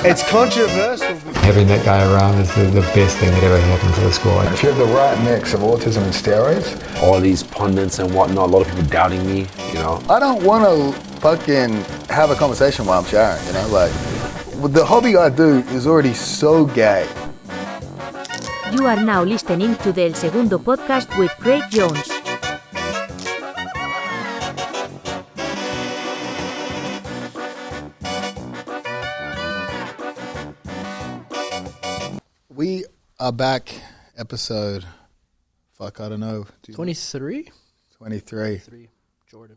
It's controversial. Having that guy around is the best thing that ever happened to the squad. If you have the right mix of autism and steroids, all these pundits and whatnot, a lot of people doubting me, you know. I don't want to fucking have a conversation while I'm showering, you know, like, the hobby I do is already so gay. You are now listening to the El Segundo podcast with Craig Jones. We are back, episode, I don't know. 23? 23. Jordan.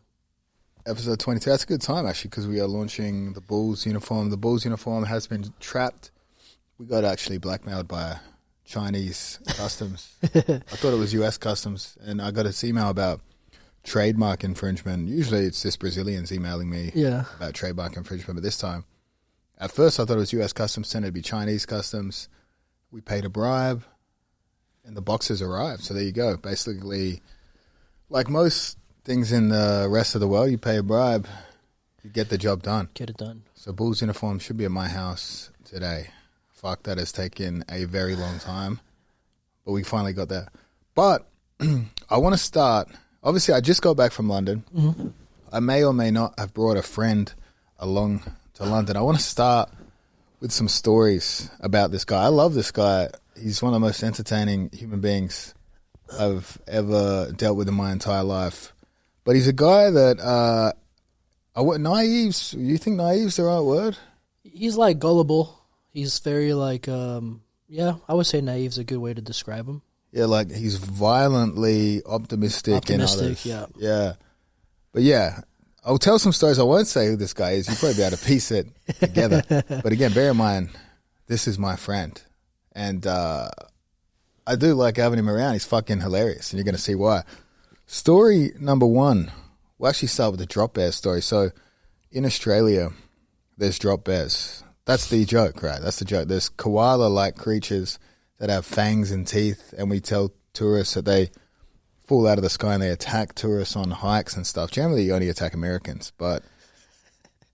Episode 23. That's a good time, actually, because we are launching the Bulls uniform. The Bulls uniform has been trapped. We got actually blackmailed by Chinese customs. I thought it was US customs, and I got this email about trademark infringement. Usually it's just Brazilians emailing me about trademark infringement, but this time, at first I thought it was US customs, then it'd be Chinese customs. We paid a bribe, and the boxes arrived. So there you go. Basically, like most things in the rest of the world, you pay a bribe, you get the job done. Get it done. So Bulls uniform should be at my house today. Fuck, that has taken a very long time, but we finally got there. But I want to start. Obviously, I just got back from London. Mm-hmm. I may or may not have brought a friend along to London. I want to start with some stories about this guy. I love this guy. He's one of the most entertaining human beings I've ever dealt with in my entire life. But he's a guy that naive's. You think naive's the right word? He's like gullible. He's very like, I would say naive's a good way to describe him. Yeah, like he's violently optimistic in others. Yeah. But yeah, I'll tell some stories. I won't say who this guy is. You'll probably be able to piece it together. But again, bear in mind, this is my friend. And I do like having him around. He's fucking hilarious, and you're going to see why. Story number one, we'll actually start with the drop bear story. So in Australia, there's drop bears. That's the joke, right? That's the joke. There's koala-like creatures that have fangs and teeth, and we tell tourists that they fall out of the sky and they attack tourists on hikes and stuff. Generally, you only attack Americans, but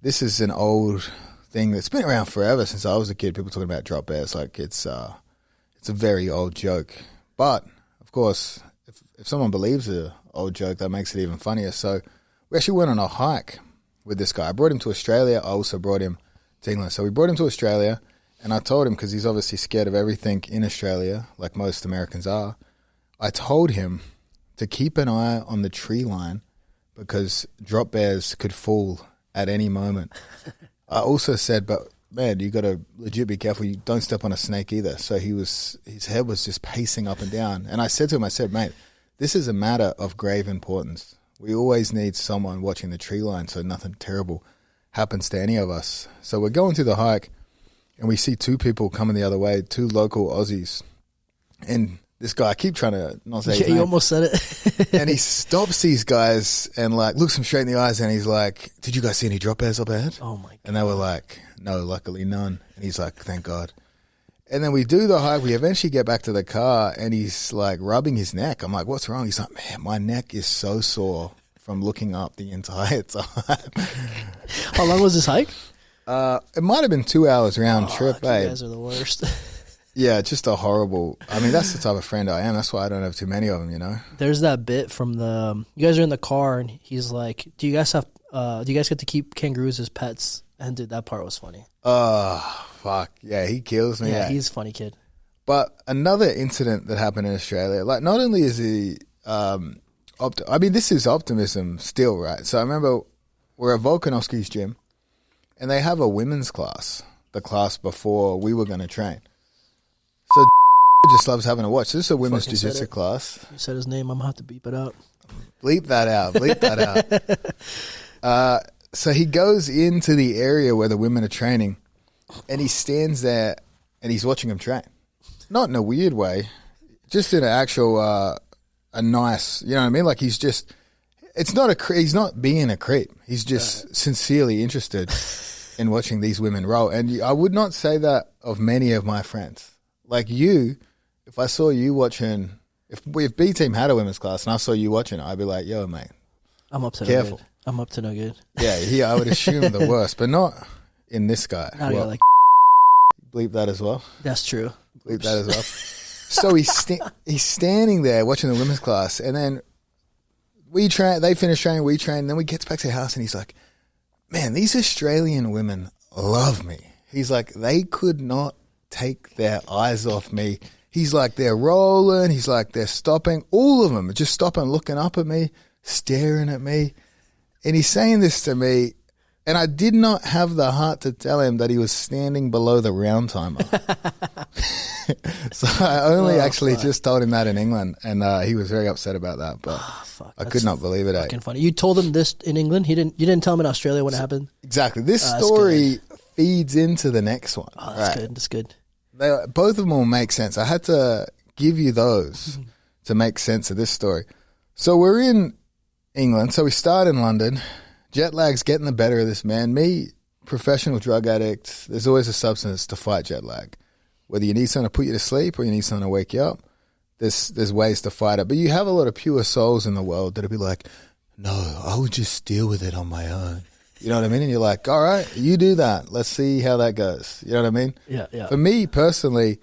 this is an old thing that's been around forever. Since I was a kid, people talking about drop bears like it's a very old joke. But of course, if someone believes an old joke, that makes it even funnier. So we actually went on a hike with this guy. I brought him to Australia. I also brought him to England. So we brought him to Australia, and I told him, because he's obviously scared of everything in Australia, like most Americans are, I told him to keep an eye on the tree line because drop bears could fall at any moment. I also said, but man, you got to legit be careful. You don't step on a snake either. So his head was just pacing up and down. And I said to him, mate, this is a matter of grave importance. We always need someone watching the tree line so nothing terrible happens to any of us. So we're going through the hike, and we see two people coming the other way, two local Aussies. And this guy, I keep trying to not say his name. You almost said it. And he stops these guys and like looks them straight in the eyes, and he's like, "Did you guys see any drop bears up ahead?" Oh my God. And they were like, "No, luckily none." And he's like, "Thank God." And then we do the hike. We eventually get back to the car, and he's like rubbing his neck. I'm like, "What's wrong?" He's like, "Man, my neck is so sore from looking up the entire time." How long was this hike? It might have been 2 hours round trip, You babe. guys are the worst. Yeah, just a horrible. I mean, that's the type of friend I am. That's why I don't have too many of them, you know. There's that bit from you guys are in the car, and he's like, do you guys get to keep kangaroos as pets? And dude, that part was funny. Oh, fuck. Yeah, he kills me. Yeah, he's a funny kid. But another incident that happened in Australia, like not only is he, I mean, this is optimism still, right? So I remember we're at Volkanovski's gym, and they have a women's class, the class before we were going to train. So just loves having a watch. This is a women's jiu-jitsu class. You said his name. I'm going to have to beep it out. Bleep that out. Bleep that out. So he goes into the area where the women are training, and he stands there, and he's watching them train. Not in a weird way, just in an actual, a nice, you know what I mean? Like he's just, he's not being a creep. He's just sincerely interested in watching these women roll. And I would not say that of many of my friends. Like you, if I saw you watching, if B Team had a women's class and I saw you watching it, I'd be like, yo, mate, I'm up to careful. No good. I'm up to no good. Yeah, I would assume the worst, but not in this guy. Now you're like, bleep that as well. that's true. Bleep that as well. So he's standing there watching the women's class, and then they finish training, we train, and then we get back to the house, and he's like, man, these Australian women love me. He's like, they could not take their eyes off me. He's like, they're rolling. He's like, they're stopping. All of them are just stopping, looking up at me, staring at me. And he's saying this to me, and I did not have the heart to tell him that he was standing below the round timer. So I only just told him that in England, and he was very upset about that. But I could not believe it. Fucking funny. You told him this in England. You didn't tell him in Australia when it happened. Exactly. This story feeds into the next one. Oh, that's good. That's good. Both of them will make sense. I had to give you those to make sense of this story. So we're in England. So we start in London. Jet lag's getting the better of this man. Me, professional drug addict, there's always a substance to fight jet lag. Whether you need something to put you to sleep or you need something to wake you up, there's ways to fight it. But you have a lot of pure souls in the world that'll be like, no, I would just deal with it on my own. You know what I mean? And you're like, all right, you do that. Let's see how that goes. You know what I mean? Yeah, yeah. For me personally,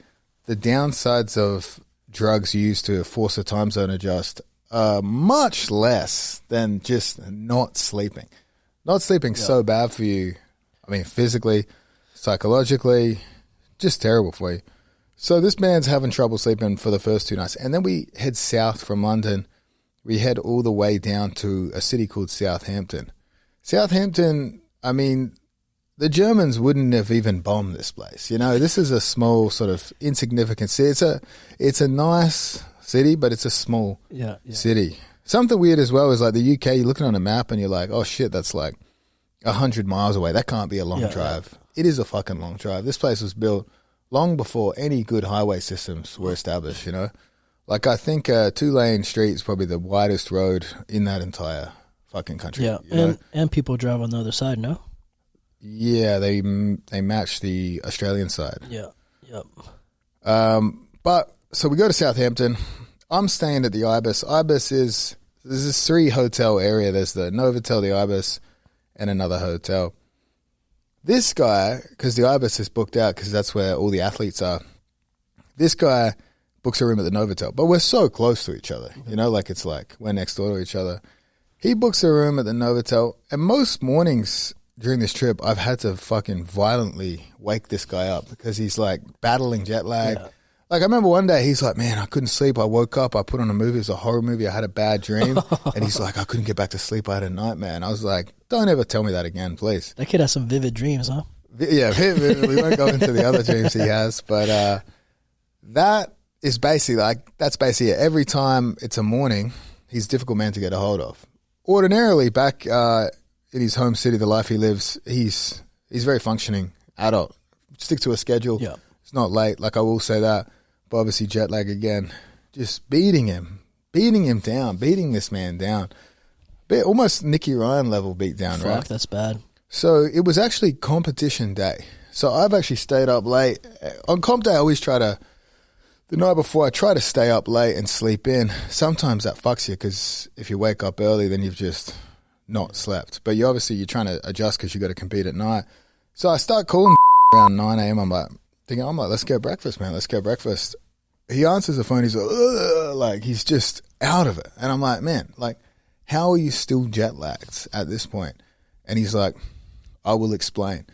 the downsides of drugs used to force a time zone adjust are much less than just not sleeping. Not sleeping's so bad for you. I mean, physically, psychologically, just terrible for you. So this man's having trouble sleeping for the first 2 nights. And then we head south from London. We head all the way down to a city called Southampton. Southampton, I mean, the Germans wouldn't have even bombed this place. You know, this is a small sort of insignificant city. It's a nice city, but it's a small city. Something weird as well is like the UK, you're looking on a map and you're like, oh shit, that's like 100 miles away. That can't be a long drive. It is a fucking long drive. This place was built long before any good highway systems were established, you know. Like I think 2-lane street is probably the widest road in that entire fucking country. Yeah, and people drive on the other side, no? Yeah, they match the Australian side. Yeah, yep. But so we go to Southampton. I'm staying at the Ibis. There's this 3 hotel area. There's the Novotel, the Ibis, and another hotel. This guy, because the Ibis is booked out because that's where all the athletes are, this guy books a room at the Novotel. But we're so close to each other, you know, like it's like we're next door to each other. He books a room at the Novotel, and most mornings during this trip, I've had to fucking violently wake this guy up because he's like battling jet lag. Yeah. Like I remember one day he's like, man, I couldn't sleep. I woke up, I put on a movie. It was a horror movie. I had a bad dream. And he's like, I couldn't get back to sleep. I had a nightmare. And I was like, don't ever tell me that again, please. That kid has some vivid dreams, huh? Yeah, we won't go into the other dreams he has. But that is basically that's basically it. Every time it's a morning, he's a difficult man to get a hold of. Ordinarily, back in his home city, the life he lives, he's very functioning adult. Stick to a schedule. Yeah. It's not late, like I will say that. But obviously jet lag again. Just beating him down, beating this man down. Almost Nicky Ryan level beat down, right? Fuck, that's bad. So it was actually competition day. So I've actually stayed up late. On comp day, I always the night before, I try to stay up late and sleep in. Sometimes that fucks you because if you wake up early, then you've just not slept. But you're trying to adjust because you got to compete at night. So I start calling around 9 a.m. I'm like, let's get breakfast, man. Let's get breakfast. He answers the phone. He's like he's just out of it. And I'm like, man, like, how are you still jet lagged at this point? And he's like, I will explain.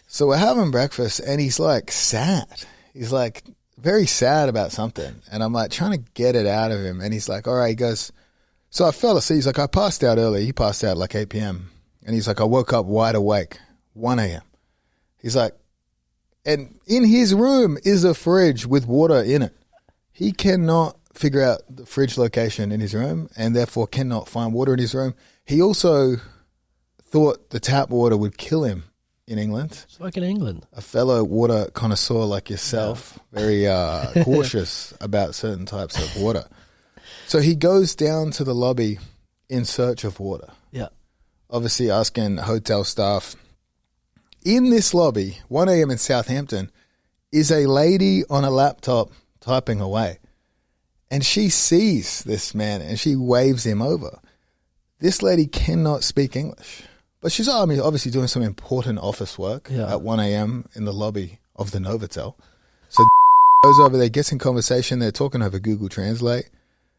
So we're having breakfast and he's like sad. He's like very sad about something. And I'm like trying to get it out of him. And he's like, all right, he goes, so I fell asleep. He's like, I passed out early. He passed out like 8 p.m. And he's like, I woke up wide awake, 1 a.m. He's like, and in his room is a fridge with water in it. He cannot figure out the fridge location in his room and therefore cannot find water in his room. He also thought the tap water would kill him in England. It's like in England. A fellow water connoisseur like yourself, very cautious about certain types of water. So he goes down to the lobby in search of water. Yeah. Obviously asking hotel staff. In this lobby, 1 a.m. in Southampton, is a lady on a laptop typing away. And she sees this man and she waves him over. This lady cannot speak English, But she's, I mean, obviously doing some important office work at 1 a.m. in the lobby of the Novotel. So goes over there, gets in conversation. They're talking over Google Translate.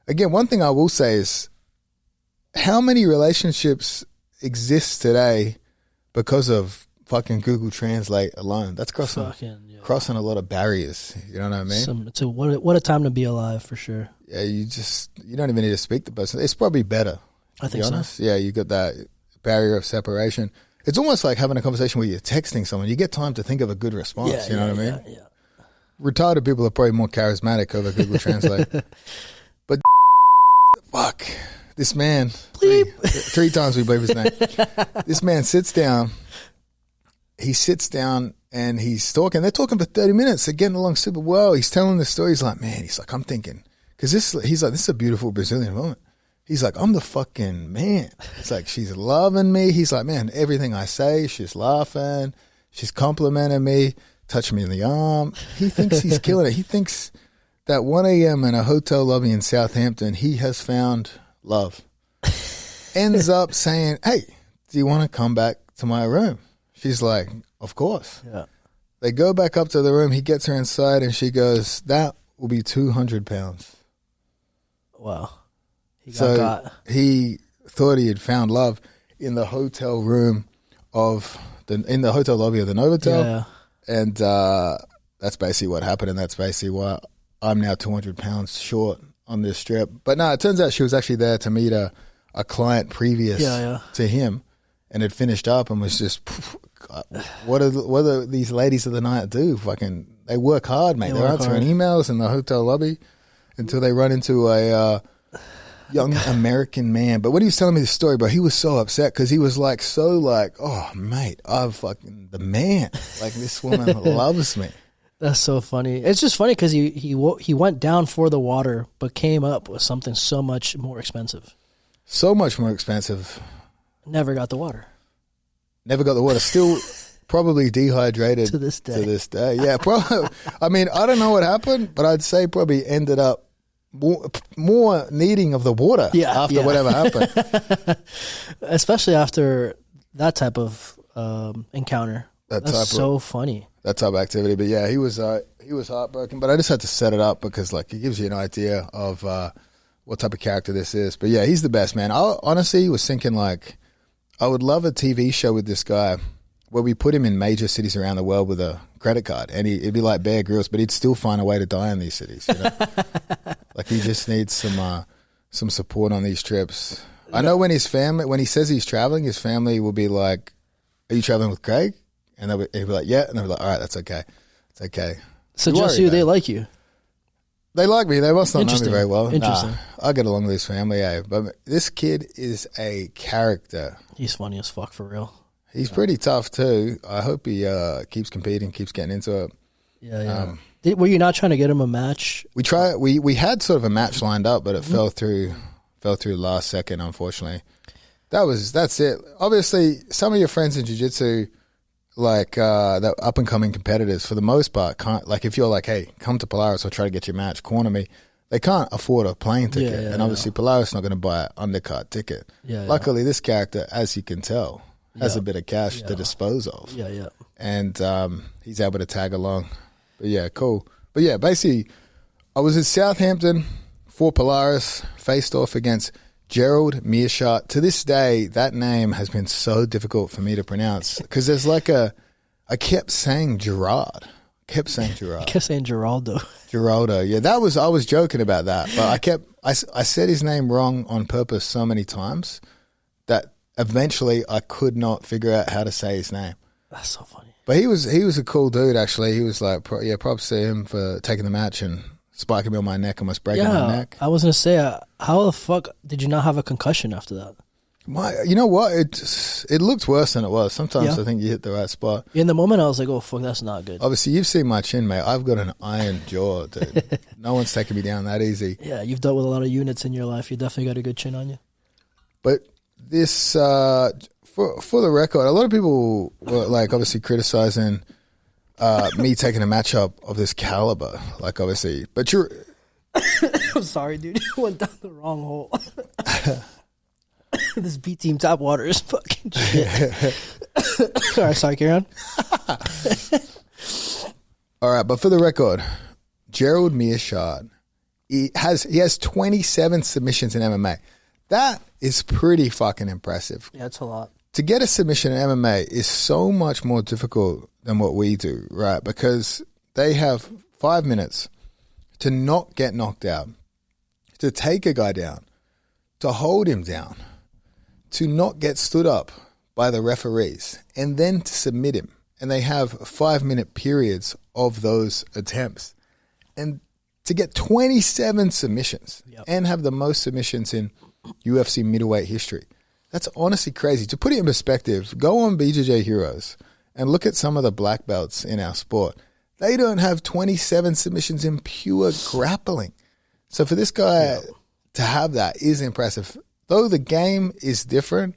Again, one thing I will say is how many relationships exist today because of fucking Google Translate alone? That's crossing a lot of barriers. You know what I mean? What a time to be alive, for sure. Yeah, you don't even need to speak to the person. It's probably better. I think so. Yeah, you got that barrier of separation. It's almost like having a conversation where you're texting someone. You get time to think of a good response. You know what I mean? Yeah. Retarded people are probably more charismatic over Google Translate. But fuck, this man. Three times we believe his name. This man sits down. He sits down and he's talking. They're talking for 30 minutes. They're getting along super well. He's telling the story. He's like, man, I'm thinking. Because this is a beautiful Brazilian woman. He's like, I'm the fucking man. It's like, she's loving me. He's like, man, everything I say, she's laughing. She's complimenting me, touching me in the arm. He thinks he's killing it. He thinks that 1 a.m. in a hotel lobby in Southampton, he has found love. Ends up saying, hey, do you want to come back to my room? She's like, of course. Yeah. They go back up to the room. He gets her inside and she goes, that will be 200 pounds. Wow. He thought he had found love in the hotel room in the hotel lobby of the Novotel. Yeah. And that's basically what happened. And that's basically why I'm now 200 pounds short on this trip. But no, it turns out she was actually there to meet a client previous to him and had finished up and was just, what do these ladies of the night do? Fucking, they work hard, mate. They're answering emails in the hotel lobby until they run into a young American man. But when he was telling me the story, bro, he was so upset because he was like, oh, mate, I'm fucking the man. Like, this woman loves me. That's so funny. It's just funny because he went down for the water, but came up with something so much more expensive. So much more expensive. Never got the water. Still probably dehydrated to this day. Yeah, probably. I mean, I don't know what happened, but I'd say probably ended up more needing of the water after whatever happened. Especially after that type of encounter. That's so funny. That type of activity. But yeah, he was heartbroken. But I just had to set it up because like it gives you an idea of what type of character this is. But yeah, he's the best, man. I honestly was thinking like I would love a TV show with this guy where we put him in major cities around the world with a credit card, and it'd be like Bear Grylls, but he'd still find a way to die in these cities. You know? Like he just needs some support on these trips. I know when he says he's traveling, his family will be like, "Are you traveling with Craig?" And he'll be like, "Yeah," and they'll be like, "All right, that's okay, it's okay." So just you, they like you. They like me. They must not know me very well. Interesting. Nah, I get along with his family, but this kid is a character. He's funny as fuck, for real. He's pretty tough too. I hope he keeps competing, keeps getting into it. Yeah. Were you not trying to get him a match? We had sort of a match lined up, but it fell through last second, unfortunately. That's it. Obviously, some of your friends in jiu-jitsu, like the up and coming competitors, for the most part, can't, like if you're like, hey, come to Polaris, I'll try to get your match, corner me. They can't afford a plane ticket, and obviously Polaris is not going to buy an undercard ticket. Luckily, this character, as you can tell, has a bit of cash to dispose of. And he's able to tag along. But yeah, cool. But yeah, basically, I was in Southampton for Polaris, faced off against Gerald Mearshart. To this day, that name has been so difficult for me to pronounce because there's like I kept saying Gerard. You kept saying Geraldo. Geraldo. Yeah, I was joking about that, but I said his name wrong on purpose so many times that eventually I could not figure out how to say his name. That's so funny. But he was a cool dude, actually. He was like, props to him for taking the match and spiking me on my neck, almost breaking my neck. I was going to say, how the fuck did you not have a concussion after that? You know what? It looked worse than it was. Sometimes I think you hit the right spot. In the moment, I was like, oh, fuck, that's not good. Obviously, you've seen my chin, mate. I've got an iron jaw, dude. No one's taking me down that easy. Yeah, you've dealt with a lot of units in your life. You definitely got a good chin on you. But this, for the record, a lot of people were like obviously criticizing me taking a matchup of this caliber. Like obviously, but you're. I'm sorry, dude. You went down the wrong hole. This B team tap water is fucking shit. All right, sorry, carry on. All right, but for the record, Gerald Mearshart, he has 27 submissions in MMA. That is pretty fucking impressive. Yeah, it's a lot. To get a submission in MMA is so much more difficult than what we do, right? Because they have 5 minutes to not get knocked out, to take a guy down, to hold him down, to not get stood up by the referees, and then to submit him. And they have 5-minute periods of those attempts. And to get 27 submissions and have the most submissions in UFC middleweight history. That's honestly crazy. To put it in perspective, go on BJJ Heroes and look at some of the black belts in our sport. They don't have 27 submissions in pure grappling. So for this guy to have that is impressive. Though the game is different,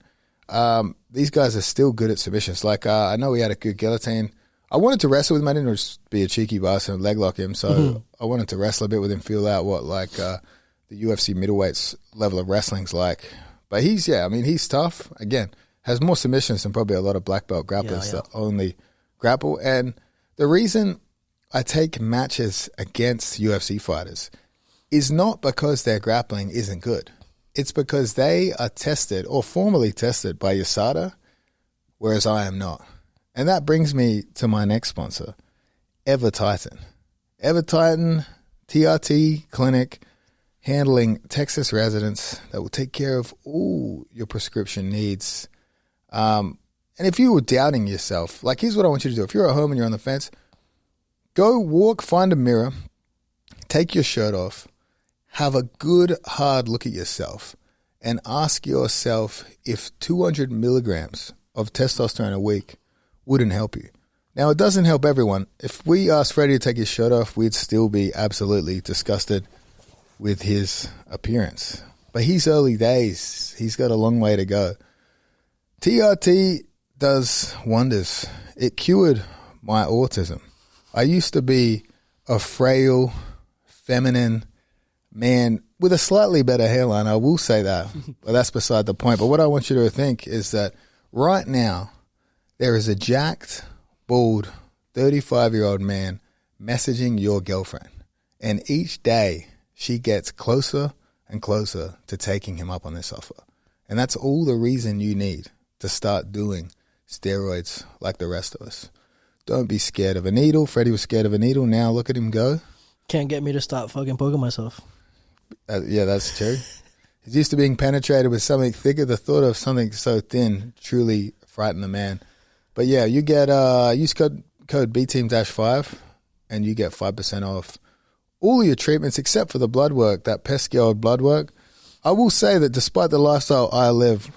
these guys are still good at submissions. Like, I know he had a good guillotine. I wanted to wrestle with him. I didn't just be a cheeky bastard and leg lock him. So I wanted to wrestle a bit with him, feel out what the UFC middleweights level of wrestling's like. But he's tough. Again, has more submissions than probably a lot of black belt grapplers that only grapple. And the reason I take matches against UFC fighters is not because their grappling isn't good. It's because they are tested or formally tested by USADA, whereas I am not. And that brings me to my next sponsor, Evertitan. Evertitan TRT clinic, handling Texas residents that will take care of all your prescription needs. And if you were doubting yourself, like, here's what I want you to do. If you're at home and you're on the fence, go walk, find a mirror, take your shirt off, have a good hard look at yourself, and ask yourself if 200 milligrams of testosterone a week wouldn't help you. Now, it doesn't help everyone. If we asked Freddie to take his shirt off, we'd still be absolutely disgusted with his appearance. But he's early days. He's got a long way to go. TRT does wonders. It cured my autism. I used to be a frail, feminine man with a slightly better hairline. I will say that, but that's beside the point. But what I want you to think is that right now, there is a jacked, bald, 35-year-old man messaging your girlfriend. And each day, she gets closer and closer to taking him up on this offer. And that's all the reason you need to start doing steroids like the rest of us. Don't be scared of a needle. Freddie was scared of a needle. Now look at him go. Can't get me to stop fucking poking myself. Yeah, that's true. He's used to being penetrated with something thicker. The thought of something so thin truly frightened the man. But yeah, you get use code BTEAM-5 and you get 5% off all of your treatments except for the blood work, that pesky old blood work. I will say that despite the lifestyle I live,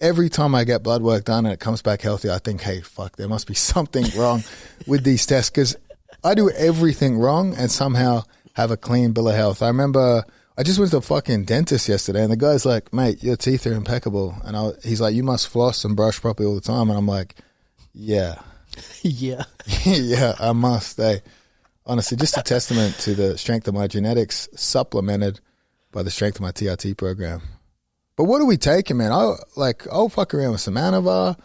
every time I get blood work done and it comes back healthy, I think, hey, fuck, there must be something wrong with these tests, because I do everything wrong and somehow have a clean bill of health. I remember I just went to a fucking dentist yesterday and the guy's like, mate, your teeth are impeccable. And he's like, you must floss and brush properly all the time. And I'm like, yeah. Yeah. Yeah, I must. Honestly, just a testament to the strength of my genetics, supplemented by the strength of my TRT program. But what are we taking, man? I'll fuck around with some Anavar.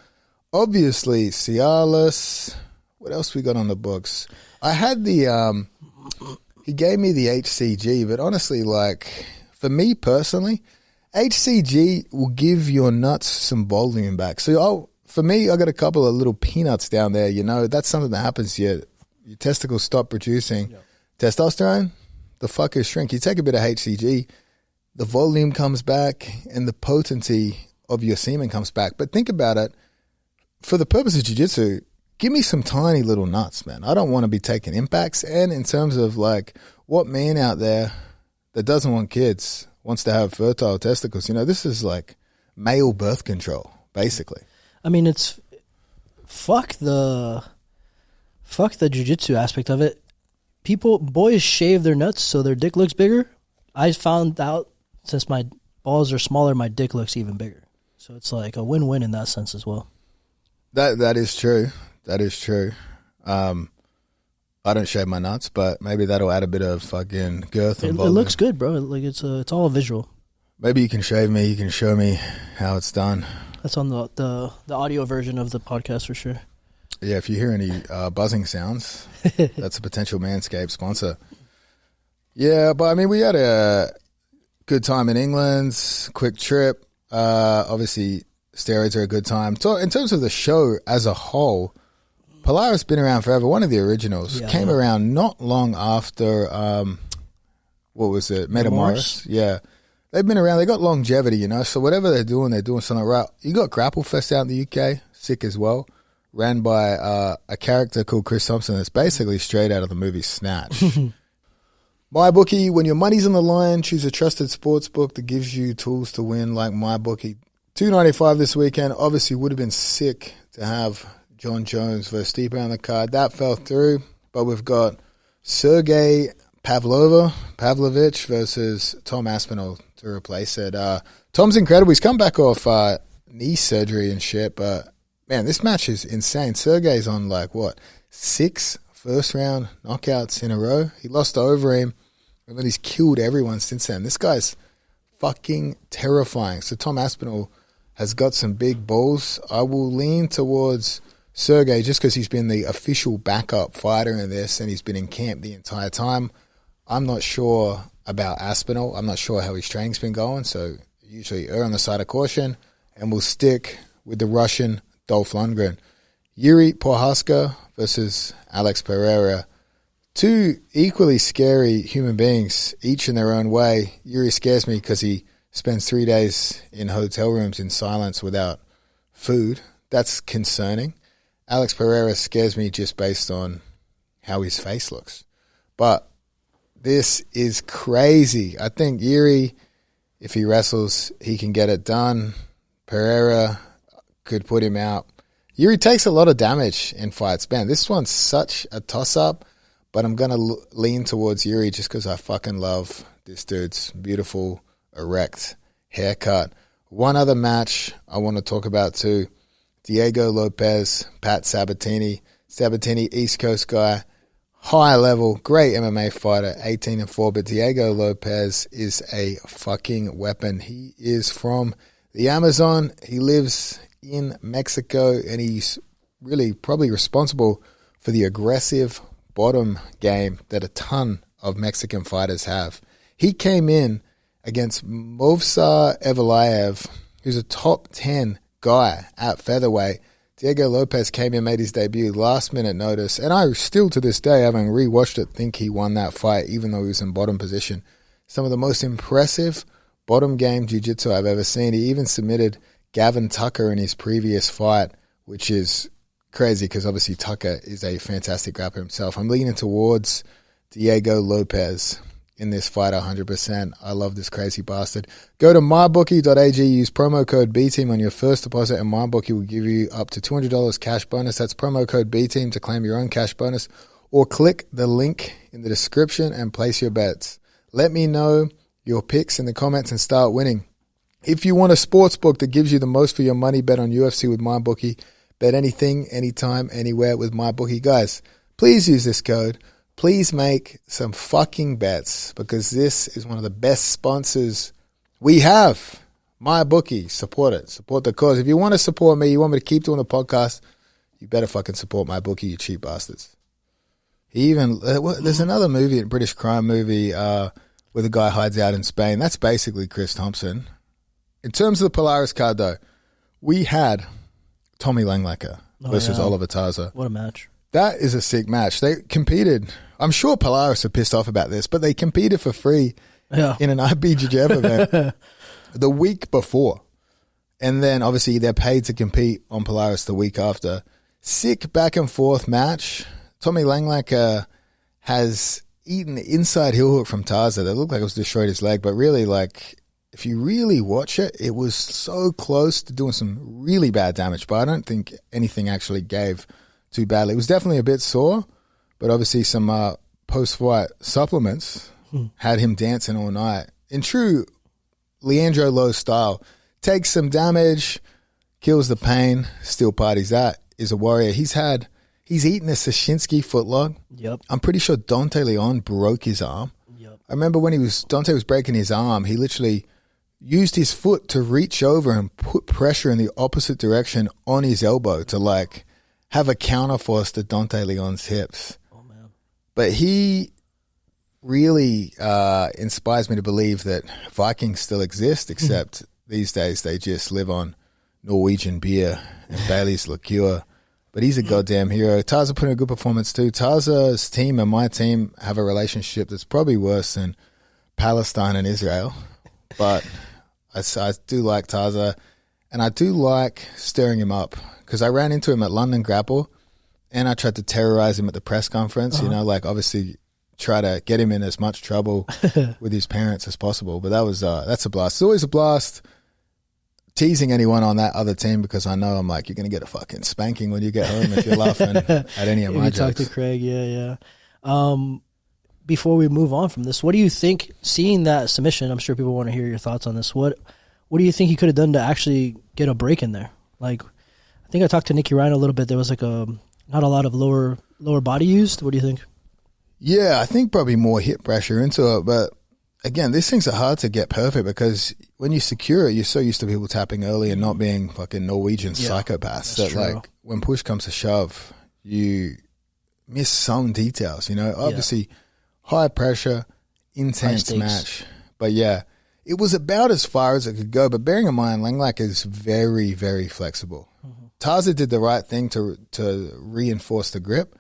Obviously, Cialis. What else we got on the books? I had the, he gave me the HCG, but honestly, like, for me personally, HCG will give your nuts some volume back. So for me, I got a couple of little peanuts down there, you know. That's something that happens to you. Your testicles stop producing testosterone, the fuckers shrink. You take a bit of HCG, the volume comes back and the potency of your semen comes back. But think about it, for the purpose of jiu-jitsu, give me some tiny little nuts, man. I don't want to be taking impacts. And in terms of like, what man out there that doesn't want kids wants to have fertile testicles? You know, this is like male birth control, basically. I mean, it's fuck the jiu-jitsu aspect of it. Boys shave their nuts so their dick looks bigger. I found out since my balls are smaller, my dick looks even bigger. So it's like a win-win in that sense as well. That is true. That is true. I don't shave my nuts, but maybe that'll add a bit of fucking girth and volume. It looks good, bro. Like it's all visual. Maybe you can shave me. You can show me how it's done. That's on the audio version of the podcast for sure. Yeah, if you hear any buzzing sounds, that's a potential Manscaped sponsor. Yeah, but I mean, we had a good time in England, quick trip. Obviously, steroids are a good time. So in terms of the show as a whole, Polaris been around forever. One of the originals came around not long after, what was it, Metamoris? Yeah. They've been around. They got longevity, you know. So whatever they're doing something right. You got Grapple Fest out in the UK, sick as well. Ran by a character called Chris Thompson that's basically straight out of the movie Snatch. MyBookie, when your money's on the line, choose a trusted sports book that gives you tools to win like MyBookie. $2.95 this weekend. Obviously would have been sick to have John Jones versus Stipe on the card. That fell through, but we've got Sergey Pavlovich versus Tom Aspinall to replace it. Tom's incredible. He's come back off knee surgery and shit, but man, this match is insane. Sergey's on 6 first-round knockouts in a row. He lost to Overeem, and then he's killed everyone since then. This guy's fucking terrifying. So Tom Aspinall has got some big balls. I will lean towards Sergey just because he's been the official backup fighter in this, and he's been in camp the entire time. I'm not sure about Aspinall. I'm not sure how his training's been going, so usually err on the side of caution, and we'll stick with the Russian Dolph Lundgren. Yuri Prohaska versus Alex Pereira. Two equally scary human beings, each in their own way. Yuri scares me because he spends 3 days in hotel rooms in silence without food. That's concerning. Alex Pereira scares me just based on how his face looks. But this is crazy. I think Yuri, if he wrestles, he can get it done. Pereira could put him out. Yuri takes a lot of damage in fights. Man, this one's such a toss-up, but I'm going to lean towards Yuri just because I fucking love this dude's beautiful, erect haircut. One other match I want to talk about too. Diego Lopez, Pat Sabatini. Sabatini, East Coast guy. High level, great MMA fighter, 18-4, but Diego Lopez is a fucking weapon. He is from the Amazon. He lives in Mexico, and he's really probably responsible for the aggressive bottom game that a ton of Mexican fighters have. He came in against Movsar Evelayev, who's a top 10 guy at featherweight. Diego Lopez came in, made his debut last minute notice, and I still to this day, having rewatched it, think he won that fight even though he was in bottom position. Some of the most impressive bottom game jiu-jitsu I've ever seen. He even submitted Gavin Tucker in his previous fight, which is crazy because obviously Tucker is a fantastic grappler himself. I'm leaning towards Diego Lopez in this fight 100%. I love this crazy bastard. Go to mybookie.ag, use promo code BTEAM on your first deposit, and MyBookie will give you up to $200 cash bonus. That's promo code BTEAM to claim your own cash bonus, or click the link in the description and place your bets. Let me know your picks in the comments and start winning. If you want a sports book that gives you the most for your money, bet on UFC with MyBookie. Bet anything, anytime, anywhere with MyBookie. Guys, please use this code. Please make some fucking bets because this is one of the best sponsors we have. MyBookie. Support it. Support the cause. If you want to support me, you want me to keep doing the podcast, you better fucking support MyBookie, you cheap bastards. He even, there's another movie, a British crime movie, where the guy hides out in Spain. That's basically Chris Thompson. In terms of the Polaris card, though, we had Tommy Langlacker versus Oliver Tarza. What a match. That is a sick match. They competed. I'm sure Polaris are pissed off about this, but they competed for free in an IBJJF event the week before. And then, obviously, they're paid to compete on Polaris the week after. Sick back and forth match. Tommy Langlacker has eaten the inside heel hook from Tarza that looked like it was destroyed his leg, but really, if you really watch it, it was so close to doing some really bad damage, but I don't think anything actually gave too badly. It was definitely a bit sore, but obviously some post-fight supplements had him dancing all night. In true Leandro Lowe style, takes some damage, kills the pain, still parties. That is a warrior. He's eaten a Sashinsky footlock. Yep. I'm pretty sure Dante Leon broke his arm. Yep. I remember when Dante was breaking his arm, he literally used his foot to reach over and put pressure in the opposite direction on his elbow to like have a counterforce to Dante Leon's hips. Oh man! But he really inspires me to believe that Vikings still exist, except these days they just live on Norwegian beer and Bailey's liqueur. But he's a goddamn hero. Taza put in a good performance too. Taza's team and my team have a relationship that's probably worse than Palestine and Israel. But I do like Taza, and I do like stirring him up because I ran into him at London Grapple, and I tried to terrorize him at the press conference. You know, like obviously try to get him in as much trouble with his parents as possible. But that's a blast. It's always a blast teasing anyone on that other team because I know I'm like, you're going to get a fucking spanking when you get home if you're laughing at any of my jokes. Talk to Craig, yeah. Before we move on from this, what do you think, seeing that submission, I'm sure people want to hear your thoughts on this, what do you think he could have done to actually get a break in there? Like, I think I talked to Nicky Ryan a little bit. There was like not a lot of lower body used. What do you think? Yeah, I think probably more hip pressure into it, but again, these things are hard to get perfect because when you secure it, you're so used to people tapping early and not being fucking Norwegian psychopaths that true. like when push comes to shove, you miss some details, you know? Obviously, high pressure, intense match. But yeah, it was about as far as it could go. But bearing in mind, Langlak is very, very flexible. Taza did the right thing to reinforce the grip,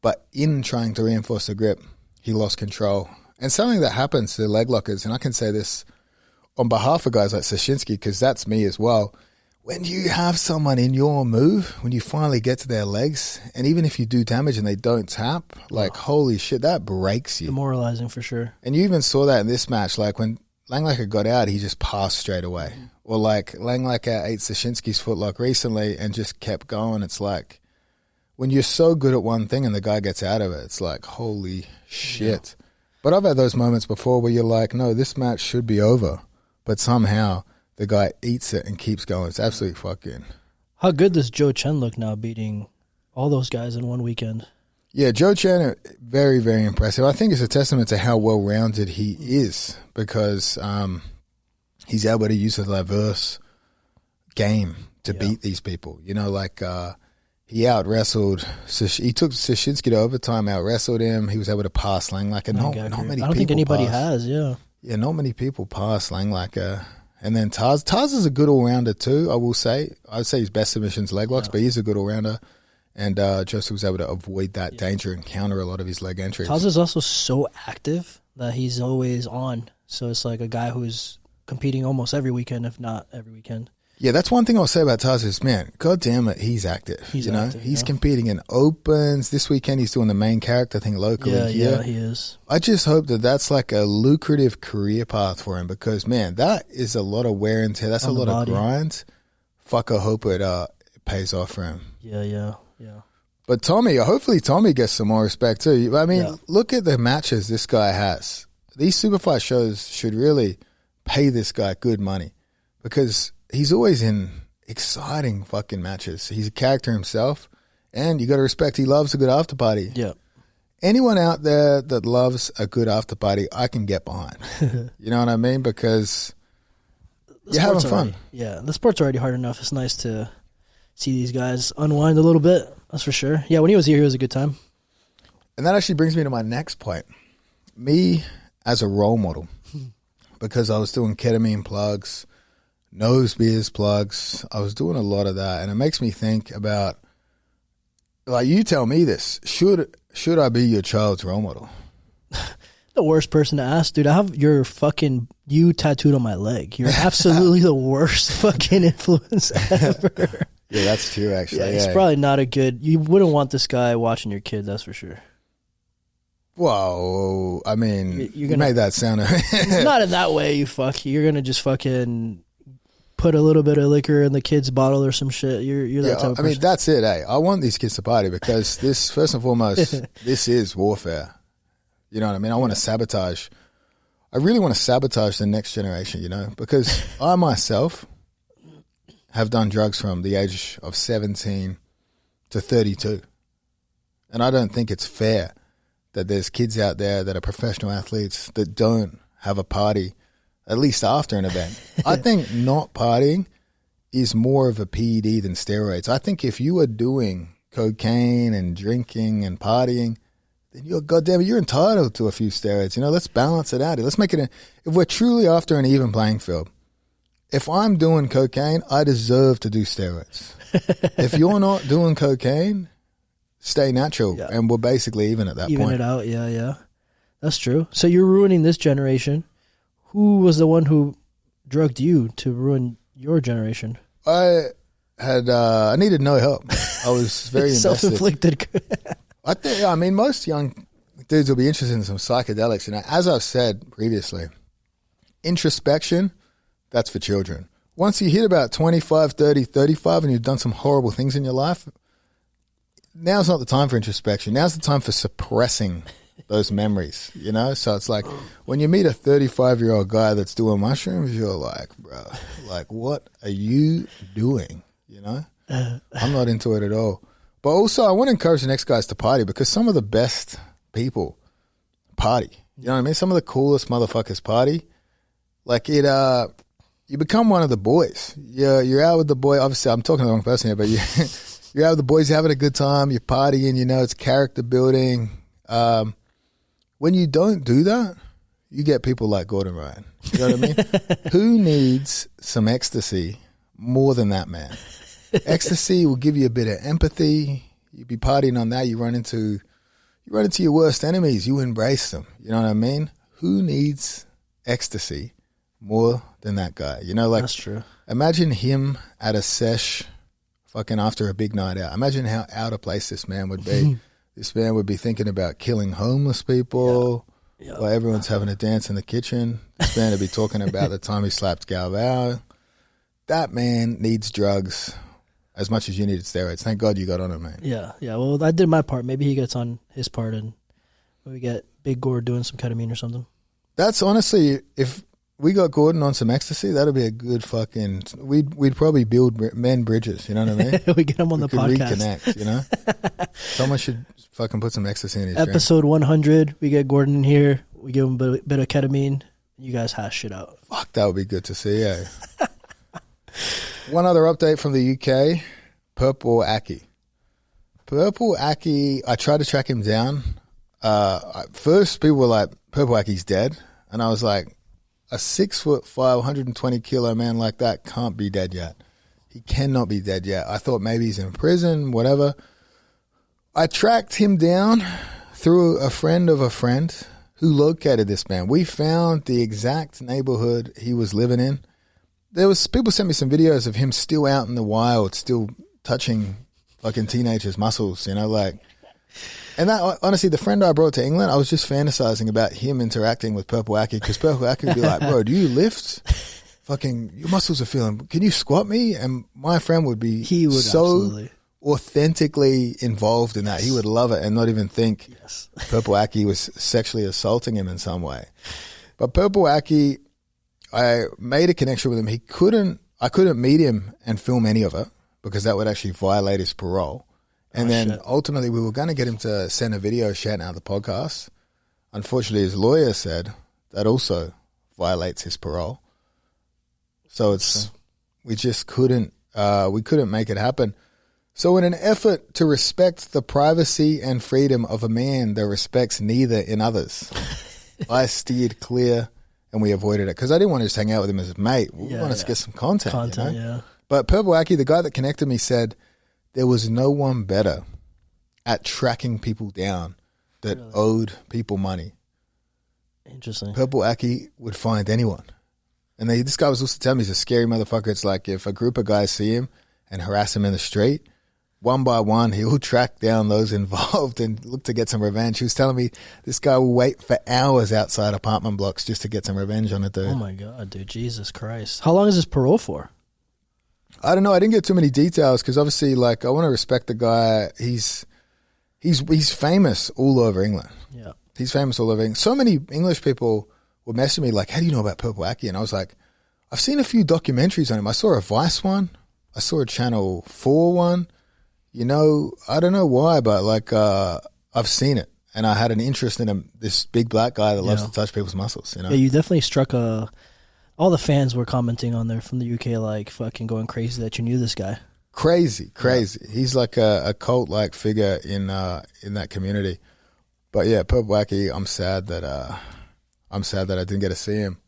but in trying to reinforce the grip, he lost control. And something that happens to leg lockers, and I can say this on behalf of guys like Sashinsky, because that's me as well. When you have someone in your move, when you finally get to their legs, and even if you do damage and they don't tap, like, holy shit, that breaks you. Demoralizing for sure. And you even saw that in this match. Like, when Langlaker got out, he just passed straight away. Or, like, Langlaker ate Sashinsky's footlock recently and just kept going. It's like, when you're so good at one thing and the guy gets out of it, it's like, holy shit. Yeah. But I've had those moments before where you're like, no, this match should be over. But somehow the guy eats it and keeps going. It's absolutely fucking... How good does Joe Chen look now beating all those guys in one weekend? Yeah, Joe Chen, very, very impressive. I think it's a testament to how well-rounded he is because he's able to use a diverse game to beat these people. You know, like... he out-wrestled, he took Sashinsky to overtime, out-wrestled him. He was able to pass Langlaker. Not many people I don't think anybody has, Yeah, not many people pass Langlaker. And then Taz is a good all-rounder too, I will say. I would say his best submission's leg locks, but he's a good all-rounder. And Joseph was able to avoid that danger and counter a lot of his leg entries. Taz is also so active that he's always on. So it's like a guy who's competing almost every weekend, if not every weekend. Yeah, that's one thing I'll say about Taz is, man, God damn it, he's active. He's competing in opens. This weekend he's doing the main character thing locally. Yeah, he is. I just hope that that's like a lucrative career path for him because, man, that is a lot of wear and tear. That's a lot of grind. Fuck, I hope it pays off for him. Yeah. But hopefully Tommy gets some more respect too. I mean, look at the matches this guy has. These Superfight shows should really pay this guy good money because he's always in exciting fucking matches. He's a character himself, and you got to respect he loves a good after party. Yeah. Anyone out there that loves a good after party, I can get behind. You know what I mean? Because you're having fun. The sport's already hard enough. It's nice to see these guys unwind a little bit. That's for sure. Yeah, when he was here, it was a good time. And that actually brings me to my next point. Me as a role model, because I was doing ketamine plugs, nose beers plugs. I was doing a lot of that, and it makes me think about, like, you tell me this. Should I be your child's role model? The worst person to ask, dude. I have your fucking you tattooed on my leg. You're absolutely the worst fucking influence ever. Yeah, that's true, actually. Yeah, it's probably not a good... You wouldn't want this guy watching your kid, that's for sure. Whoa, I mean, you made that sound... Not in that way, you're going to just fucking... put a little bit of liquor in the kid's bottle or some shit. You're that type of person. I mean, that's it, eh? I want these kids to party because this, first and foremost, this is warfare. You know what I mean? I want to sabotage. I really want to sabotage the next generation, you know, because I myself have done drugs from the age of 17 to 32. And I don't think it's fair that there's kids out there that are professional athletes that don't have a party at least after an event. I think not partying is more of a PED than steroids. I think if you are doing cocaine and drinking and partying, then you're entitled to a few steroids. Let's balance it out. Let's make it if we're truly after an even playing field. If I'm doing cocaine, I deserve to do steroids. If you're not doing cocaine, stay natural, and we're basically even at that point. Even it out, yeah. That's true. So you're ruining this generation. Who was the one who drugged you to ruin your generation? I needed no help. I was very invested. Self-inflicted. I mean, most young dudes will be interested in some psychedelics. As I've said previously, introspection, that's for children. Once you hit about 25, 30, 35 and you've done some horrible things in your life, now's not the time for introspection. Now's the time for suppressing those memories, So it's like when you meet a 35-year-old guy that's doing mushrooms, you're like, bro, like, what are you doing? I'm not into it at all. But also, I want to encourage the next guys to party because some of the best people party. You know what I mean? Some of the coolest motherfuckers party. Like it, you become one of the boys. You're out with the boy. Obviously, I'm talking to the wrong person here, but you're out with the boys, you're having a good time, you're partying, it's character building. When you don't do that, you get people like Gordon Ryan. You know what I mean? Who needs some ecstasy more than that man? Ecstasy will give you a bit of empathy. You be partying on that, you run into your worst enemies, you embrace them. You know what I mean? Who needs ecstasy more than that guy? That's true. Imagine him at a sesh fucking after a big night out. Imagine how out of place this man would be. This man would be thinking about killing homeless people while everyone's having a dance in the kitchen. This man would be talking about the time he slapped Galvao. That man needs drugs as much as you needed steroids. Thank God you got on it, man. Yeah. Well, I did my part. Maybe he gets on his part and we get Big Gore doing some ketamine or something. That's honestly, if we got Gordon on some ecstasy, that'd be a good fucking. We'd probably build men bridges. You know what I mean? We get him on the podcast. Reconnect. Someone should fucking put some ecstasy in his Episode 100. We get Gordon in here. We give him a bit of ketamine. You guys hash shit out. Fuck, that would be good to see. Yeah. One other update from the UK: Purple Aki. Purple Aki. I tried to track him down. First, people were like, "Purple Aki's dead," and I was like, a 6'5", 120 kilo man like that can't be dead yet. He cannot be dead yet. I thought maybe he's in prison, whatever. I tracked him down through a friend of a friend who located this man. We found the exact neighborhood he was living in. People sent me some videos of him still out in the wild, still touching fucking teenagers' muscles, And that, honestly, the friend I brought to England, I was just fantasizing about him interacting with Purple Aki because Purple Aki would be like, bro, do you lift? Fucking, your muscles are feeling, can you squat me? And my friend would be absolutely authentically involved in that. He would love it and not even think Purple Aki was sexually assaulting him in some way. But Purple Aki, I made a connection with him. I couldn't meet him and film any of it because that would actually violate his parole. And then ultimately we were going to get him to send a video shouting out the podcast. Unfortunately, his lawyer said that also violates his parole. So we just couldn't make it happen. So in an effort to respect the privacy and freedom of a man that respects neither in others, I steered clear and we avoided it because I didn't want to just hang out with him as a mate. We wanted to get some content. Yeah. But Purple Aki, the guy that connected me, said, there was no one better at tracking people down that owed people money. Interesting. Purple Aki would find anyone. And this guy was also telling me he's a scary motherfucker. It's like if a group of guys see him and harass him in the street, one by one, he will track down those involved and look to get some revenge. He was telling me this guy will wait for hours outside apartment blocks just to get some revenge on a dude. Oh my God, dude. Jesus Christ. How long is his parole for? I don't know. I didn't get too many details because obviously, I want to respect the guy. He's famous all over England. Yeah, he's famous all over England. So many English people were messaging me like, "How do you know about Purple Aki?" And I was like, "I've seen a few documentaries on him. I saw a Vice one. I saw a Channel 4 one. I don't know why, but I've seen it, and I had an interest in him. This big black guy that loves to touch people's muscles. Yeah, you definitely struck a All the fans were commenting on there from the UK, like fucking going crazy that you knew this guy. Crazy. He's like a cult-like figure in that community. But yeah, Purple Wacky, I'm sad that I didn't get to see him.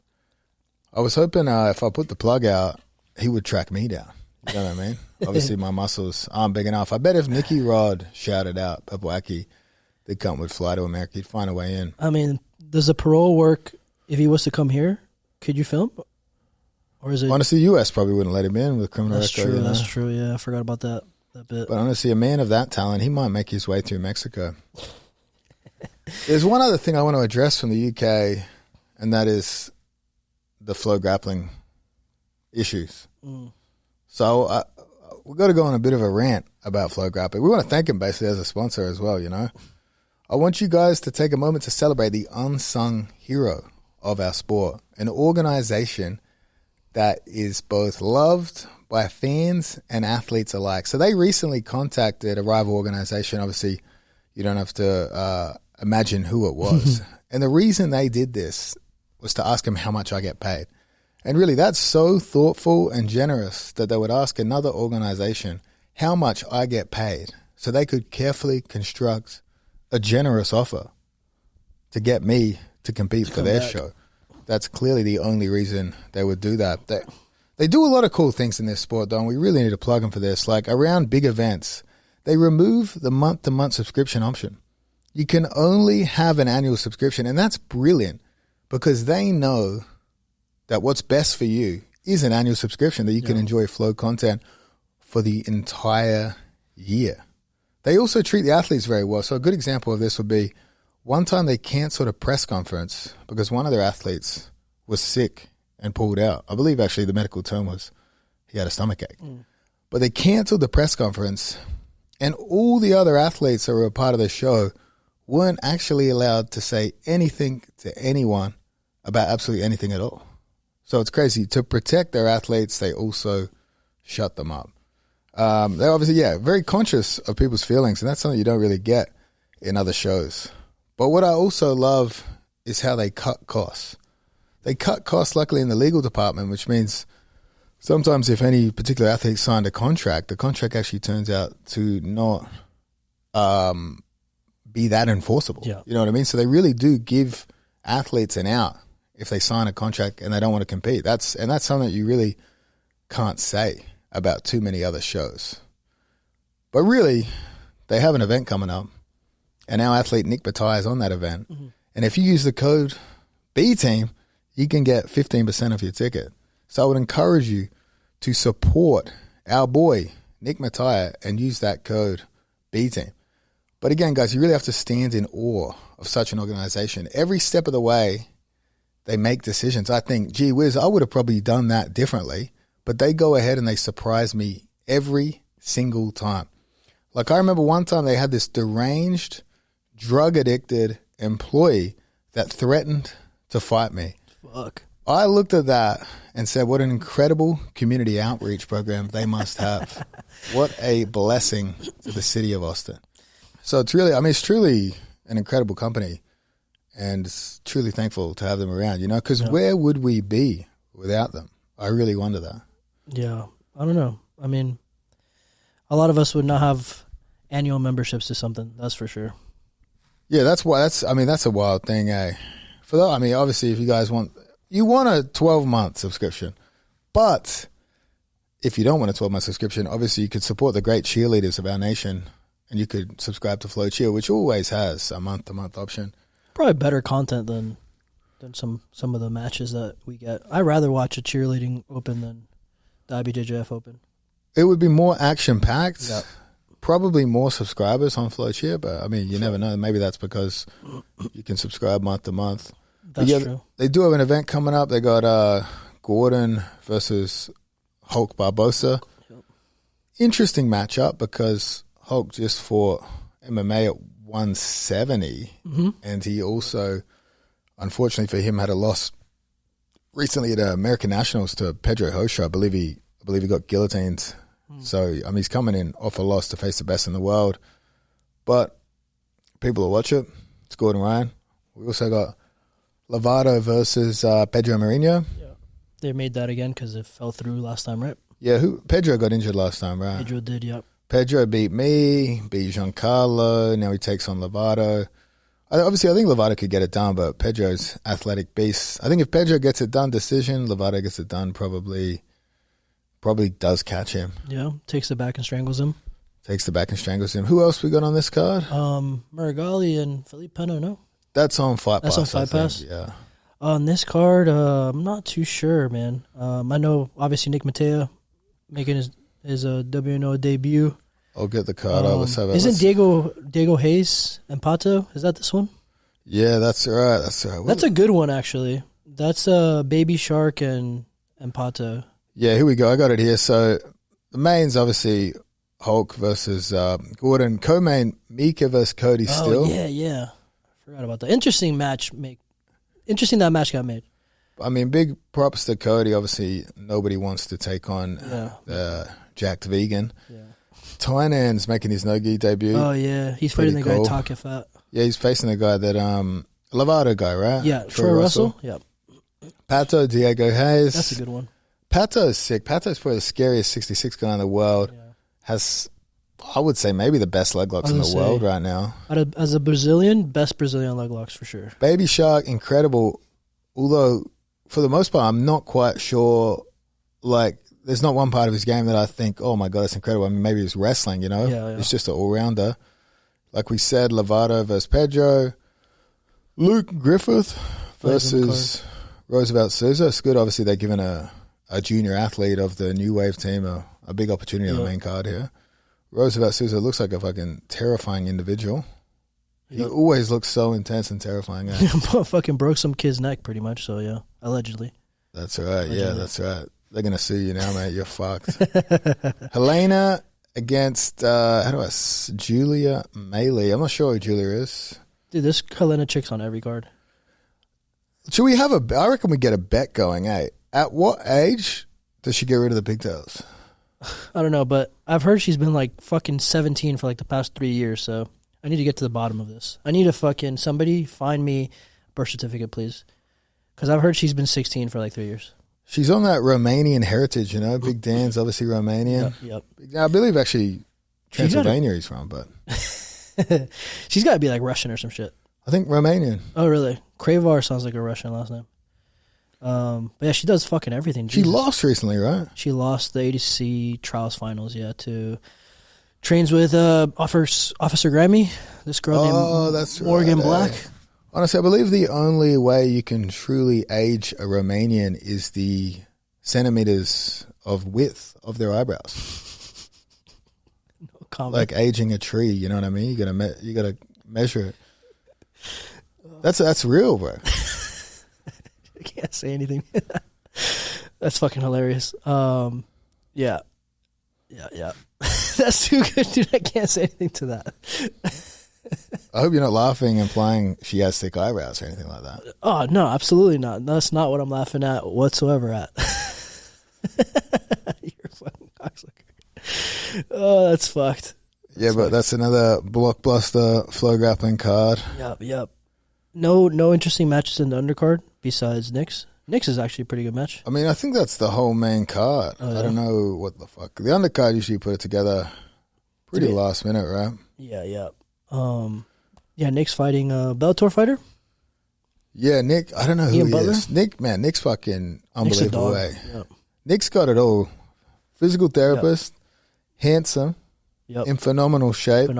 I was hoping if I put the plug out, he would track me down. You know what I mean? Obviously, my muscles aren't big enough. I bet if Nicky Rod shouted out Purple Wacky, they'd come with Fly to America. He'd find a way in. I mean, does the parole work if he was to come here? Could you film? Or is it honestly, US probably wouldn't let him in with criminal record. True, that's true. Yeah, I forgot about that bit. But honestly, a man of that talent, he might make his way through Mexico. There's one other thing I want to address from the UK, and that is the FLO grappling issues. So we've got to go on a bit of a rant about FLO grappling. We want to thank him basically as a sponsor as well, you know. I want you guys to take a moment to celebrate the unsung hero of our sport, an organization that is both loved by fans and athletes alike. So they recently contacted a rival organization. Obviously, you don't have to imagine who it was. And the reason they did this was to ask him how much I get paid. And really, that's so thoughtful and generous that they would ask another organization how much I get paid so they could carefully construct a generous offer to get me to compete for their show. That's clearly the only reason they would do that. They do a lot of cool things in this sport, though, and we really need to plug them for this. Like around big events, they remove the month-to-month subscription option. You can only have an annual subscription, and that's brilliant because they know that what's best for you is an annual subscription that you can enjoy FLO content for the entire year. They also treat the athletes very well. So a good example of this would be one time they canceled a press conference because one of their athletes was sick and pulled out. I believe actually the medical term was he had a stomachache. But they canceled the press conference, and all the other athletes that were a part of the show weren't actually allowed to say anything to anyone about absolutely anything at all. So it's crazy. To protect their athletes, they also shut them up. They're obviously, very conscious of people's feelings, and that's something you don't really get in other shows. But what I also love is how they cut costs. They cut costs, luckily, in the legal department, which means sometimes if any particular athlete signed a contract, the contract actually turns out to not be that enforceable. Yeah. You know what I mean? So they really do give athletes an out if they sign a contract and they don't want to compete. That's something that you really can't say about too many other shows. But really, they have an event coming up, and our athlete Nick Bataille is on that event. And if you use the code BTEAM, you can get 15% off your ticket. So I would encourage you to support our boy Nick Bataille and use that code BTEAM. But again, guys, you really have to stand in awe of such an organization. Every step of the way, they make decisions. I think, gee whiz, I would have probably done that differently, but they go ahead and they surprise me every single time. Like I remember one time they had this deranged, drug-addicted employee that threatened to fight me. Fuck. I looked at that and said, what an incredible community outreach program they must have. What a blessing to the city of Austin. So it's really, it's truly an incredible company, and it's truly thankful to have them around, because where would we be without them? I really wonder that. Yeah, I don't know. A lot of us would not have annual memberships to something, that's for sure. Yeah, that's a wild thing, eh? Obviously, if you guys want a 12-month subscription, but if you don't want a 12-month subscription, obviously you could support the great cheerleaders of our nation, and you could subscribe to FLO Cheer, which always has a month-to-month option. Probably better content than some of the matches that we get. I'd rather watch a cheerleading open than the IBJJF open. It would be more action-packed. Yep. Probably more subscribers on FLO Cheer, but you never know. Maybe that's because you can subscribe month to month. That's true. They do have an event coming up. They got Gordon versus Hulk Barbosa. Yep. Interesting matchup because Hulk just fought MMA at 170, and he also, unfortunately for him, had a loss recently at American Nationals to Pedro Rocha. I believe he got guillotined. So, he's coming in off a loss to face the best in the world. But people will watch it. It's Gordon Ryan. We also got Lovato versus Pedro Marinho. Yeah. They made that again because it fell through last time, right? Yeah, Pedro got injured last time, right? Pedro did, yep. Pedro beat me, beat Giancarlo. Now he takes on Lovato. Obviously, I think Lovato could get it done, but Pedro's athletic beast. I think if Pedro gets it done, decision. Lovato gets it done, probably does catch him. Yeah, takes the back and strangles him. Who else we got on this card? Marigali and Felipe Peno, no? That's on Fight Pass. That's on Fight Pass? Yeah. On this card, I'm not too sure, man. I know, obviously, Nick Mateo making his WNO debut. I'll get the card. Isn't Diego Hayes and Pato? Is that this one? Yeah, that's right. That's a good one, actually. That's Baby Shark and Pato. Yeah, here we go. I got it here. So the main's obviously Hulk versus Gordon. Co-main, Mika versus Cody Still. Oh, yeah. I forgot about that. Interesting that match got made. I mean, big props to Cody. Obviously, nobody wants to take on jacked vegan. Yeah. Tainan's making his no-gi debut. Oh, yeah. He's fighting the guy Taka Fat. Yeah, he's facing the guy that, Lovato guy, right? Yeah, Troy Russell. Yep. Pato, Diego Hayes. That's a good one. Pato's sick. Pato's probably the scariest 66 guy in the world. Yeah. Has, I would say, maybe the best leg locks in the world right now. As a Brazilian, best Brazilian leg locks for sure. Baby Shark, incredible. Although, for the most part, I'm not quite sure, like, there's not one part of his game that I think, oh my God, that's incredible. I mean, maybe it's wrestling, you know? Yeah. It's just an all-rounder. Like we said, Lovato versus Pedro. Luke Griffith versus Roosevelt Souza. It's good. Obviously, they're giving a junior athlete of the New Wave team a big opportunity on the main card here. Roosevelt Souza looks like a fucking terrifying individual. He always looks so intense and terrifying. Fucking broke some kid's neck pretty much, so yeah, allegedly. That's right. Yeah, that's right. They're going to sue you now, mate. You're fucked. Helena against, Julia Melee. I'm not sure who Julia is. Dude, this Helena chick's on every card. Should we have I reckon we get a bet going, eh? At what age does she get rid of the pigtails? I don't know, but I've heard she's been like fucking 17 for like the past 3 years, so I need to get to the bottom of this. I need to somebody find me a birth certificate, please. Because I've heard she's been 16 for like 3 years. She's on that Romanian heritage, you know. Big Dan's obviously Romanian. Yep. I believe actually Transylvania he's from, but she's got to be like Russian or some shit. I think Romanian. Oh, really? Kravar sounds like a Russian last name. But yeah, she does fucking everything. Jesus. She lost recently, right? She lost the ADC trials finals, to trains with Officer Grammy, this girl named Morgan Black. Honestly, I believe the only way you can truly age a Romanian is the centimeters of width of their eyebrows. No comment. Like aging a tree, you know what I mean? You gotta measure it. That's real, bro. I can't say anything. That's fucking hilarious. Yeah. That's too good, dude. I can't say anything to that. I hope you're not laughing implying she has thick eyebrows or anything like that. Oh, no, absolutely not. That's not what I'm laughing at whatsoever at. You're a fucking cocksucker. Oh, that's fucked. Yeah, but that's another blockbuster FLO grappling card. Yep. No interesting matches in the undercard besides Nick's. Nick's is actually a pretty good match. I mean, I think that's the whole main card. Oh, yeah. I don't know what the fuck. The undercard usually put it together pretty last minute, right? Yeah. Nick's fighting a Bellator fighter. Yeah, Nick. I don't know who he is. Nick's fucking unbelievable. Yep. Nick's got it all. Physical therapist, handsome, in phenomenal shape.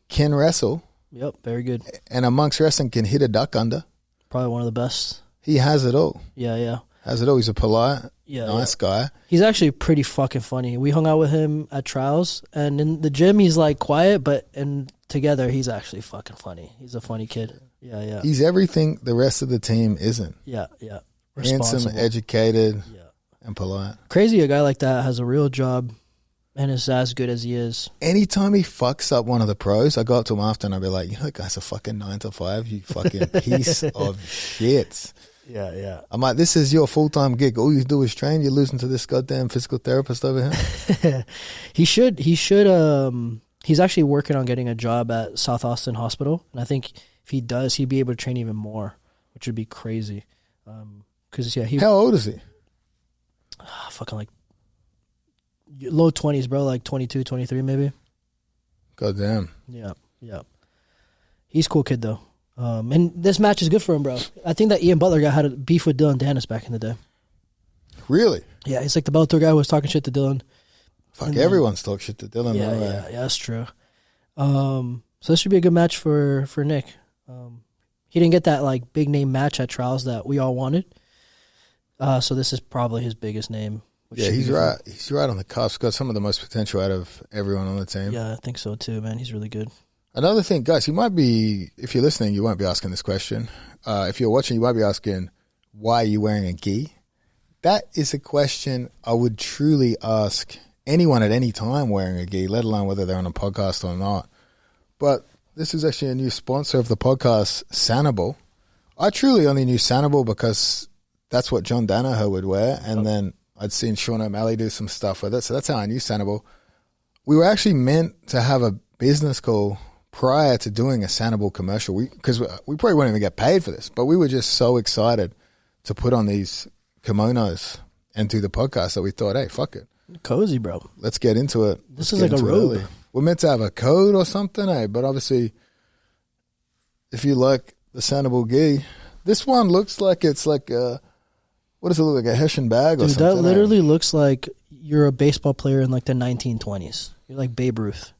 Can wrestle. Yep, very good. And amongst wrestling, can hit a duck under. Probably one of the best. He has it all. Yeah. Has it all. He's a polite, nice guy. He's actually pretty fucking funny. We hung out with him at trials, and in the gym, he's like quiet, but together, he's actually fucking funny. He's a funny kid. Yeah. He's everything the rest of the team isn't. Yeah. Handsome, educated, and polite. Crazy a guy like that has a real job and is as good as he is. Anytime he fucks up one of the pros, I go up to him after and I'll be like, that guy's a fucking 9 to 5, you fucking piece of shit. Yeah. I'm like, this is your full-time gig. All you do is train. You're losing to this goddamn physical therapist over here. He should, he's actually working on getting a job at South Austin Hospital. And I think if he does, he'd be able to train even more, which would be crazy. How old is he? fucking like low 20s, bro, like 22, 23 maybe. Goddamn. Yeah. He's a cool kid though. And this match is good for him, bro. I think that Ian Butler guy had a beef with Dylan Dennis back in the day. Really? Yeah, he's like the Bellator guy who was talking shit to Dylan. Fuck, everyone's talking shit to Dylan. Yeah, that's true. So this should be a good match for Nick. He didn't get that like big name match at Trials that we all wanted. So this is probably his biggest name. Yeah, he's right. He's right on the cusp. Got some of the most potential out of everyone on the team. Yeah, I think so too, man. He's really good. Another thing, guys, you might be, if you're listening, you won't be asking this question. If you're watching, you might be asking, why are you wearing a gi? That is a question I would truly ask anyone at any time wearing a gi, let alone whether they're on a podcast or not. But this is actually a new sponsor of the podcast, Sanibel. I truly only knew Sanibel because that's what John Danaher would wear, and then I'd seen Sean O'Malley do some stuff with it, so that's how I knew Sanibel. We were actually meant to have a business call prior to doing a Sanibel commercial, because we probably wouldn't even get paid for this, but we were just so excited to put on these kimonos and do the podcast that we thought, hey, fuck it. Cozy, bro. Let's get into it. This is like a robe. We're meant to have a code or something, but obviously, if you like the Sanibel gi, this one looks like it's like what does it look like, a Hessian bag or something? Dude, that literally looks like you're a baseball player in like the 1920s. You're like Babe Ruth.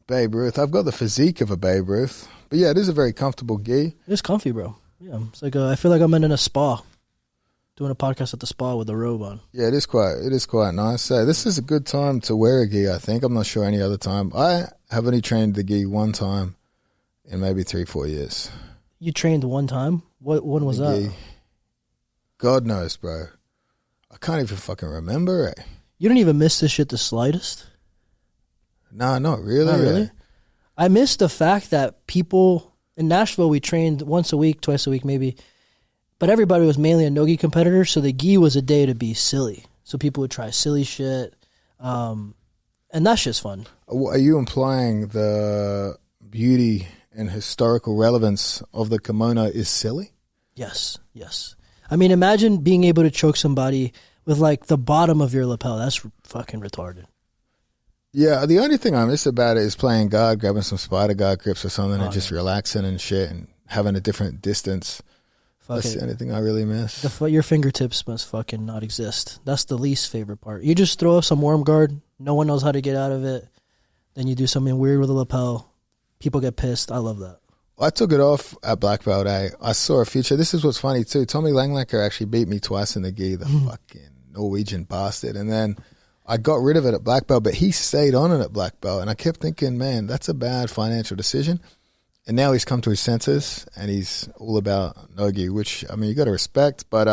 Babe Ruth. I've got the physique of a Babe Ruth. But yeah, it is a very comfortable gi. It's comfy, bro. Yeah, it's like I feel like I'm in a spa, doing a podcast at the spa with a robe on. Yeah, it is quite nice. So this is a good time to wear a gi, I think. I'm not sure any other time. I have only trained the gi one time in maybe 3-4 years. You trained one time? When was that? Gi. God knows, bro. I can't even fucking remember it. You don't even miss this shit the slightest? No, not really. Not really? I miss the fact that people in Nashville, we trained once a week, twice a week maybe, but everybody was mainly a no-gi competitor, so the gi was a day to be silly. So people would try silly shit, and that's just fun. Are you implying the beauty and historical relevance of the kimono is silly? Yes. I mean, imagine being able to choke somebody with like the bottom of your lapel. That's fucking retarded. Yeah, the only thing I miss about it is playing guard, grabbing some spider guard grips or something, and just relaxing and shit and having a different distance. That's the only thing I really miss. Your fingertips must fucking not exist. That's the least favorite part. You just throw up some worm guard. No one knows how to get out of it. Then you do something weird with a lapel. People get pissed. I love that. I took it off at Black Belt. I saw a future. This is what's funny too. Tommy Langlacker actually beat me twice in the gi, the fucking Norwegian bastard. And then I got rid of it at Black Belt, but he stayed on it at Black Belt. And I kept thinking, man, that's a bad financial decision. And now he's come to his senses and he's all about no-gi, which, I mean, you got to respect. But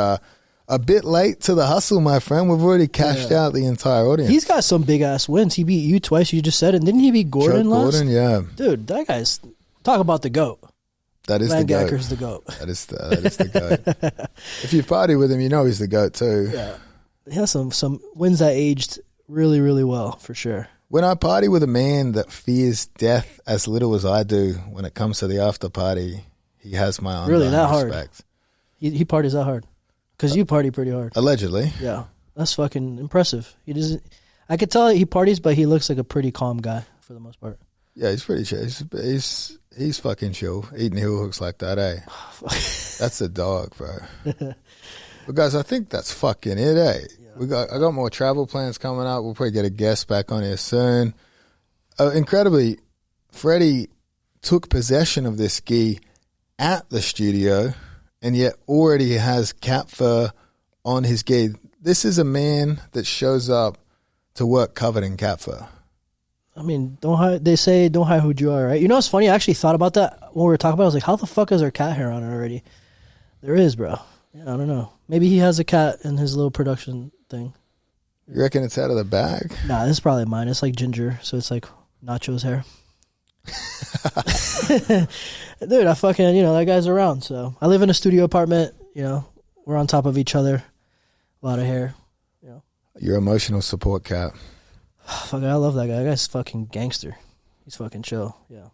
a bit late to the hustle, my friend. We've already cashed out the entire audience. He's got some big-ass wins. He beat you twice. You just said it. Didn't he beat Gordon last? Gordon, yeah. Dude, that guy's... Talk about the GOAT. That is the GOAT. Langacker's the GOAT. That is the GOAT. If you party with him, you know he's the GOAT too. Yeah. He has some wins that aged really, really well, for sure. When I party with a man that fears death as little as I do when it comes to the after party, he has my undying really, that respect. Hard? He parties that hard? Because you party pretty hard. Allegedly. Yeah. That's fucking impressive. He doesn't... I could tell he parties, but he looks like a pretty calm guy for the most part. Yeah, he's pretty chill. He's fucking chill. Eating heel hooks like that, eh? That's a dog, bro. But guys, I think that's fucking it, eh? Yeah. I got more travel plans coming up. We'll probably get a guest back on here soon. Incredibly, Freddie took possession of this gi at the studio and yet already has cat fur on his gi. This is a man that shows up to work covered in cat fur. I mean, they say don't hide who you are, right? You know what's funny? I actually thought about that when we were talking about it. I was like, how the fuck is there cat hair on it already? There is, bro. Yeah, I don't know. Maybe he has a cat in his little production thing. You reckon it's out of the bag? Nah, this is probably mine. It's like ginger, so it's like Nacho's hair. Dude, I fucking, that guy's around. So I live in a studio apartment, we're on top of each other. A lot of hair, Your emotional support cat. Fuck, I love that guy. That guy's fucking gangster. He's fucking chill. Yeah.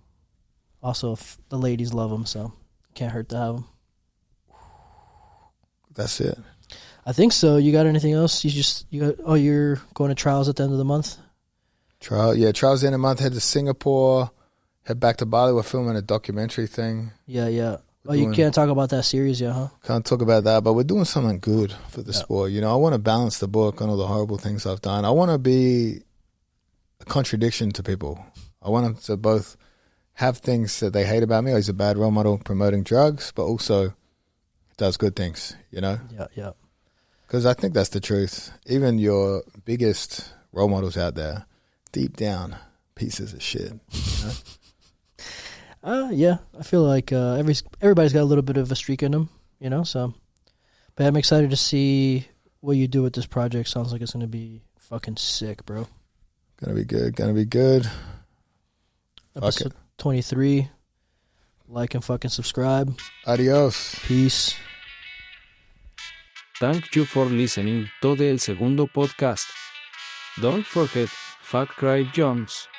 Also, the ladies love him, so can't hurt to have him. That's it. I think so. You got anything else? You're going to trials at the end of the month? Trials the end of the month. Head to Singapore. Head back to Bali. We're filming a documentary thing. Yeah. You can't talk about that series yet, huh? Can't talk about that, but we're doing something good for the sport. You know, I want to balance the book on all the horrible things I've done. I want to be a contradiction to people. I want them to both have things that they hate about me. He's a bad role model promoting drugs, but also does good things, you know? Yeah. Because I think that's the truth. Even your biggest role models out there, deep down, pieces of shit, you know? Yeah, I feel like everybody's got a little bit of a streak in them, you know. So, but I'm excited to see what you do with this project. Sounds like it's gonna be fucking sick, bro. Gonna be good. Episode 23. Like and fucking subscribe. Adios. Peace. Thank you for listening to el segundo podcast. Don't forget, fuck Craig Jones.